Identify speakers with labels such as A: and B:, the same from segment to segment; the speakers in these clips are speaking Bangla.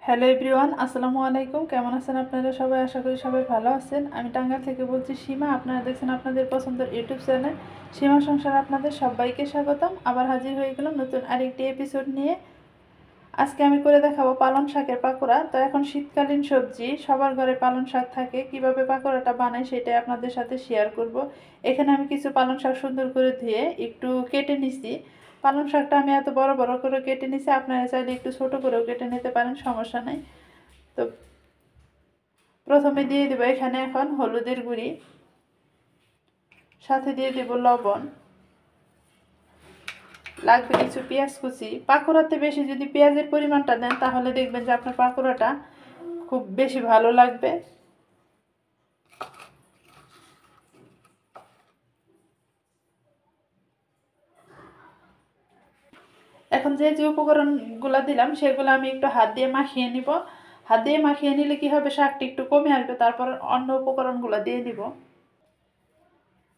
A: হ্যালো এভরিওয়ান, আসসালামু আলাইকুম। কেমন আছেন আপনারা সবাই? আশা করি সবাই ভালো আছেন। আমি টাঙ্গাইল থেকে বলছি সীমা। আপনারা দেখছেন আপনাদের পছন্দের ইউটিউব চ্যানেল সীমা সংসার। আপনাদের সবাইকে স্বাগতম। আবার হাজির হয়ে গেলাম নতুন আরেকটি এপিসোড নিয়ে। আজকে আমি করে দেখাবো পালং শাকের পাকোড়া। তো এখন শীতকালীন সবজি, সবার ঘরে পালং শাক থাকে। কিভাবে পাকোড়াটা বানাই সেটাই আপনাদের সাথে শেয়ার করব। এখানে আমি কিছু পালং শাক সুন্দর করে ধুয়ে একটু কেটে নিছি। পালং শাকটা আমি এত বড় বড় করে কেটে নিছি, আপনারা চাইলে একটু ছোট করেও কেটে নিতে পারেন, সমস্যা নাই। তো প্রথমে দিয়ে দেবো এখানে এখন হলুদের গুঁড়ি, সাথে দিয়ে দেব লবণ, লাগবে কিছু পেঁয়াজ কুচি। পাকোড়াতে বেশি যদি পেঁয়াজের পরিমাণটা দেন তাহলে দেখবেন যে আপনার পাকোড়াটা খুব বেশি ভালো লাগবে। এখন যে যে উপকরণগুলো দিলাম সেগুলো আমি একটু হাত দিয়ে মাখিয়ে নিব। হাত দিয়ে মাখিয়ে নিলে কি হবে, শাকটা একটু কমে আসবে, তারপর অন্য উপকরণগুলো দিয়ে দিব।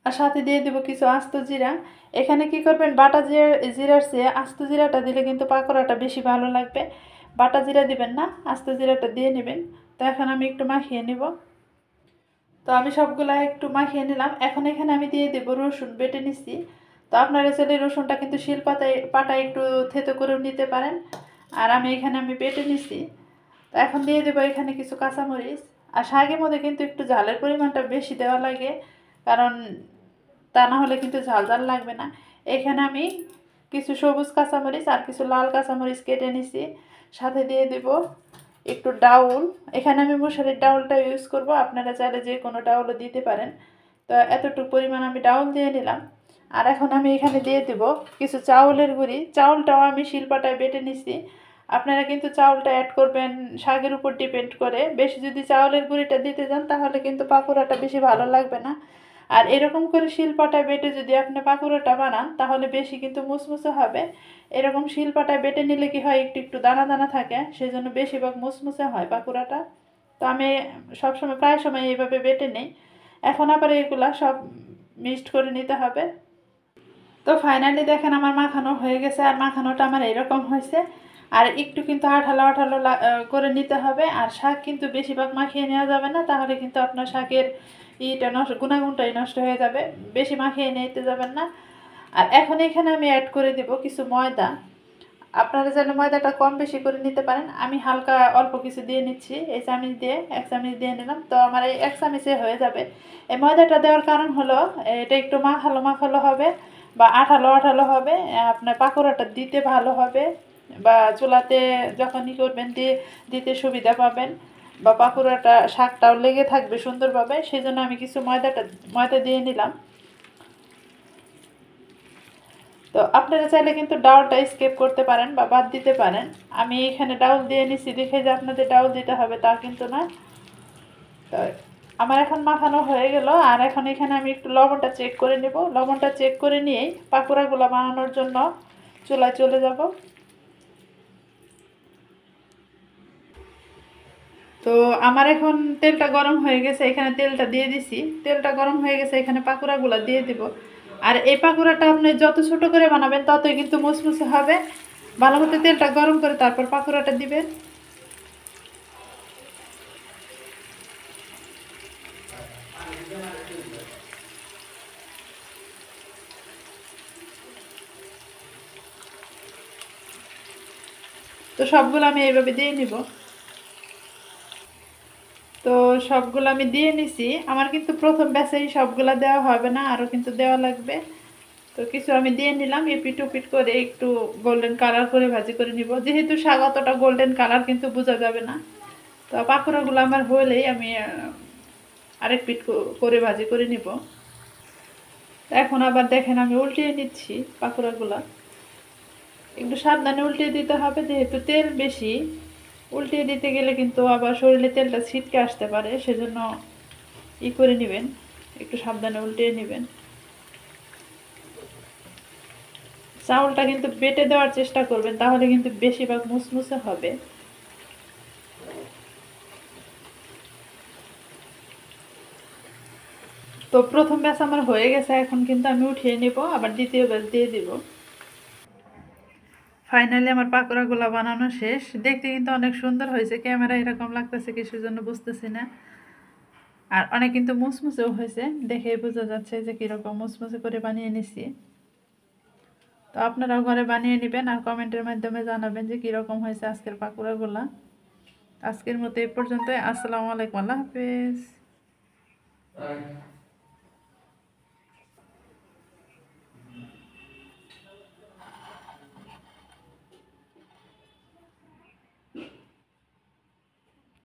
A: আর সাথে দিয়ে দিব কিছু আস্ত জিরা। এখানে কি করবেন, বাটা জিরার চেয়ে আস্ত জিরাটা দিলে কিন্তু পাকোড়াটা বেশি ভালো লাগবে। বাটা জিরা দিবেন না, আস্ত জিরাটা দিয়ে নেবেন। তো এখন আমি একটু মাখিয়ে নিব। তো আমি সবগুলা একটু মাখিয়ে নিলাম। এখন এখানে আমি দিয়ে দেবো রসুন বেটে নিচ্ছি। তো আপনারা চাইলে রসুনটা কিন্তু পাটায় একটু থেতো করেও নিতে পারেন। আর আমি বেটে নিচ্ছি। তো এখন দিয়ে দেবো এখানে কিছু কাঁচামরিচ। আর শাকের মধ্যে কিন্তু একটু ঝালের পরিমাণটা বেশি দেওয়া লাগে, কারণ তা না হলে কিন্তু ঝাল ঝাল লাগবে না। এখানে আমি কিছু সবুজ কাঁচামরিচ আর কিছু লাল কাঁচামরিচ কেটে নিছি। সাথে দিয়ে দেব একটু ডাউল। এখানে আমি মশারির ডাউলটা ইউজ করব, আপনারা চাইলে যে কোনো ডাউলও দিতে পারেন। তো এতটুকু পরিমাণ আমি ডাউল দিয়ে নিলাম। আর এখন আমি এখানে দিয়ে দেব কিছু চাউলের গুঁড়ি। চাউলটাও আমি শিলপাটায় বেটে নিছি। আপনারা কিন্তু চাউলটা অ্যাড করবেন শাকের উপর ডিপেন্ড করে। বেশি যদি চাউলের গুঁড়িটা দিতে যান তাহলে কিন্তু পাকোড়াটা বেশি ভালো লাগবে না। আর এরকম করে শিলপাটায় বেটে যদি আপনি পাকোড়াটা বানান তাহলে বেশি কিন্তু মুসমুসে হবে। এরকম শিলপাটায় বেটে নিলে কি হয়, একটু একটু দানা দানা থাকে, সেজন্য বেশিরভাগ মুসমুসে হয় পাকোড়াটা। তো আমি সবসময় প্রায় সময় এইভাবে বেটে নিই। এখন আবার এগুলা সব মিক্সড করে নিতে হবে। তো ফাইনালি দেখেন আমার মাখানো হয়ে গেছে। আর মাখানোটা আমার এরকম হয়েছে। আর একটু কিন্তু আঠালো আঠালো করে নিতে হবে। আর শাক কিন্তু বেশিরভাগ মাখিয়ে নেওয়া যাবে না, তাহলে কিন্তু আপনার শাকের গুণাগুণটাই নষ্ট হয়ে যাবে। বেশি মাখিয়ে নিতে যাবেন না। আর এখন এখানে আমি অ্যাড করে দেব কিছু ময়দা। আপনারা চাইলে ময়দাটা কম বেশি করে নিতে পারেন। আমি হালকা অল্প কিছু দিয়ে নিচ্ছি, এই চামচ দিয়ে 1 চামচ দিয়ে নিলাম। তো আমার এই 1 চামচে হয়ে যাবে। এই ময়দাটা দেওয়ার কারণ হলো এটা একটু মাখালো মাখালো হবে বা আঠালো আঠালো হবে। আপনার পাকোড়াটা দিতে ভালো হবে, বা চুলাতে যখনই করবেন দিতে সুবিধা পাবেন, বা পাকোড়াটা শাকটাও লেগে থাকবে সুন্দরভাবে। সেই জন্য আমি কিছু ময়দা দিয়ে নিলাম। তো আপনারা চাইলে কিন্তু ডাউলটা স্কিপ করতে পারেন বা বাদ দিতে পারেন। আমি এখানে ডাউল দিয়ে নিছি দেখে যে আপনাদের ডাউল দিতে হবে তা কিন্তু না। তো আমার এখন মাখানো হয়ে গেল। আর এখন এখানে আমি একটু লবণটা চেক করে নেব। লবণটা চেক করে নিয়েই পাকোড়াগুলো বানানোর জন্য চুলায় চলে যাব। তো আমার এখন তেলটা গরম হয়ে গেছে, এখানে তেলটা দিয়ে দিছি। তেলটা গরম হয়ে গেছে, এখানে পাকোড়াগুলো দিয়ে দিব। আর এই পাকোড়াটা আপনি যত ছোট করে বানাবেন ততই কিন্তু মুসমুসে হবে। ভালো মতো তেলটা গরম করে তারপর পাকোড়াটা দিবেন। তো সবগুলো আমি এইভাবে দিয়ে নিব। তো সবগুলো আমি দিয়ে নিছি। আমার কিন্তু প্রথম ব্যাচেই সবগুলো দেওয়া হবে না, আরও কিন্তু দেওয়া লাগবে। তো কিছু আমি দিয়ে নিলাম। এপিট ওপিট করে একটু গোল্ডেন কালার করে ভাজি করে নিব। যেহেতু শাক অতটা গোল্ডেন কালার কিন্তু বোঝা যাবে না। তো পাকোড়াগুলো আমার হলেই আমি আরেক পিট করে ভাজি করে নিব। এখন আবার দেখেন আমি উল্টিয়ে নিচ্ছি পাকোড়াগুলো। একটু সাবধানে উল্টিয়ে দিতে হবে, যেহেতু তেল বেশি। উল্টিয়ে দিতে গেলে কিন্তু আবার শরীরে তেলটা ছিটকে আসতে পারে, সেজন্য করে নেবেন, একটু সাবধানে উল্টিয়ে নেবেন। চাউলটা কিন্তু বেটে দেওয়ার চেষ্টা করবেন, তাহলে কিন্তু বেশিরভাগ মুসমুসে হবে। তো প্রথম ব্যাচ আমার হয়ে গেছে, এখন কিন্তু আমি উঠিয়ে নেব, আবার দ্বিতীয় ব্যাচ দিয়ে দিব। ফাইনালি আমার পাকোড়াগুলো বানানো শেষ। দেখতে কিন্তু অনেক সুন্দর হয়েছে, ক্যামেরা এরকম লাগতেছে কিসের জন্য বুঝতেছি না। আর অনেক কিন্তু মুসমুসেও হয়েছে, দেখে বোঝা যাচ্ছে যে কীরকম মুসমুসে করে বানিয়ে নিছি। তো আপনারাও ঘরে বানিয়ে নেবেন আর কমেন্টের মাধ্যমে জানাবেন যে কীরকম হয়েছে আজকের পাকোড়াগুলা। আজকের মতো এই পর্যন্তই। আসসালামু আলাইকুম, আল্লাহ হাফেজ।